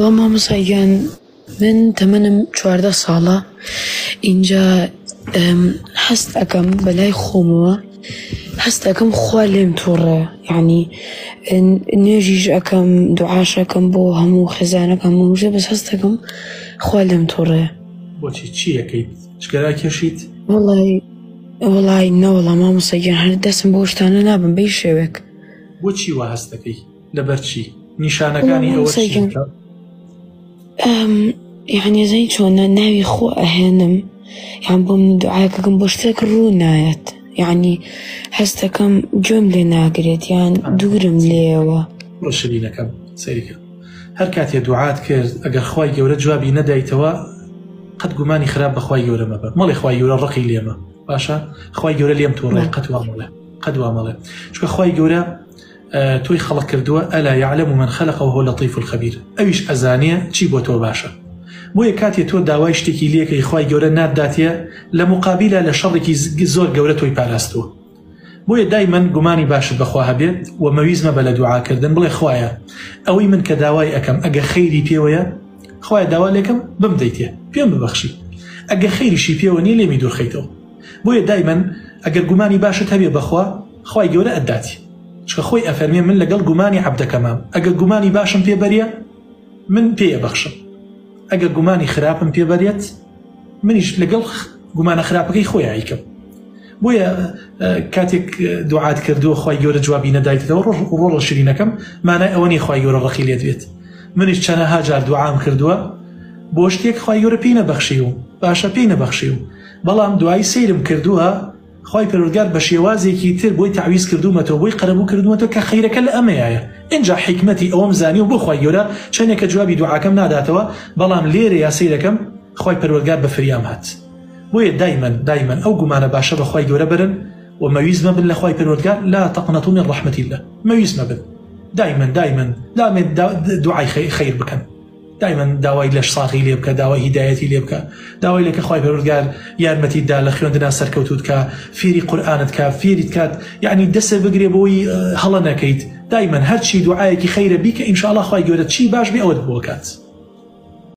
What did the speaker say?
والله مامۆستا من تەمەنم 14 ساڵە اینجا هەست ئەەکەم بەلای خۆمەوە هەست ئەەکەم خوا لێم تووڕێ یعنی نوێژیش ئەەکەم دوعاش ئەەکەم بۆ هەموو خێزانەکەم هەموو بەس هەست ئەەکەم خوا لێم تووڕێ. بۆچی چی ئەەکەیت؟ شکەرا کێشیت؟ وەڵای نەوەڵا مامۆستا گیان هەر دەستم بۆ شتانە نابم بەی شێوێک. بۆچی وا هەست دەکەی؟ لەبەر چی؟ نیشانەکانی ئەوە چی؟ یعنی زەی چۆنە ناوی خۆ ئەهێنم یان بۆم دوعاکەکەم بۆ شتێک ڕوو نایەت یعنی هەستەکەم گوێم لێ ناگرێت یان دوورم لێەوە. ڕۆشنینەکەم سەیریکە هەر کاتێ دوعات کرد ئەگەر خوای گەورە جوابی نەدایتەوە قەت گومانی خراپ بەخوای گەورە مەبە مەڵێ خوای گەورە ڕقی لێمە باشە خوای گەورە لێم تووڕێ قەت وا مەڵێ چونکە خوای گەورە توی خەڵق کردووە ئەلا یعلم من خلق وهو اللطیف الخبیر ئەویش ئەزانێ چی بۆ تۆ باشە بۆیە کاتێ تۆ داوای شتێکی لێکەی خوای گەورە ناداتێ لە مقابلە لە شەڕێکی زۆر گەورە تۆی پاراستووە بۆیە دایمەن گومانی باشت بەخوا هەبێت و مەویزمە بە لە دوعاکردن بڵێ خوایە ئەوەی من کە داوای ئەەکەم ئەگە خەیری پێوەیە خوایە داوا لێکم بمدەیتێ پێم ببەخشی ئەگە خەیریشی پێوە نیە لێمی دوورخەیتەوە بۆیە دایمەن ئەگەر گومانی باشت هەبێ بەخوا خوای گەورە ئەداتی چکە خۆی ئەفەرمێ من لەگەڵ گومانی عەبدەکەمام ئەگەر گومانی باشم پێبەریە من پێ ئەبەخشم ئەگەر گومانی خراپم پێبەرێت منیش لەگەڵ گومانە خراپەکەی خۆی ئایکەم بۆیە کاتێک دوعات کردووە خوای گەورە جوابی نەدایتەوە ڕۆڵە شیرینەکەم مانای ئەوە نیە خوای گەورە ڕقی لێت بێت منیش چەندەها جار دوعام کردووە بۆ شتێک خوای گەورە پێی نەبەخشی و باشە پێی نەبەخشی و بەڵام دوایی سەیرم کردووە خوای پەروەردگار بە شێوازێکی تر بۆی تعویز کردوومەتەوە بۆی قەرەبوو کردوومەتەوە کە خەیرەکە لە ئەمەیە اینجا حکمەتی ئەوەم زانی و بۆ خوای گەورە چەندێکە جوابی دوعاکەم ناداتەوە بەڵام لێرە یا سەیرەکەم خوای پەروەردگار بە فریام هات بۆیە دایمەن ئەو گومانە باشە بە خوای گەورە برن و مەویز مەبن لە خوای پەروەردگار لا تەقنەتوا من ڕەحمەتی الله مەویز مەبن دایمەن دوعای خەیر بکەن دایمەن داوای لەش ساغی لێ بکە داوای هیدایەتی لێ بکە داوای لێکە خوای پەروەردگار یارمەتیتدا لە خوێندنا سەرکەوتوت کە فێری قورئانت کە فێریت کات یعنی دەسێ بگرێ بۆی هەڵە نەکەیت دایمەن هەرچی دوعایەکی خەیرە بیکە ئینشاءالله خوای گەورە چی باش بێ ئەوەت بۆ کات.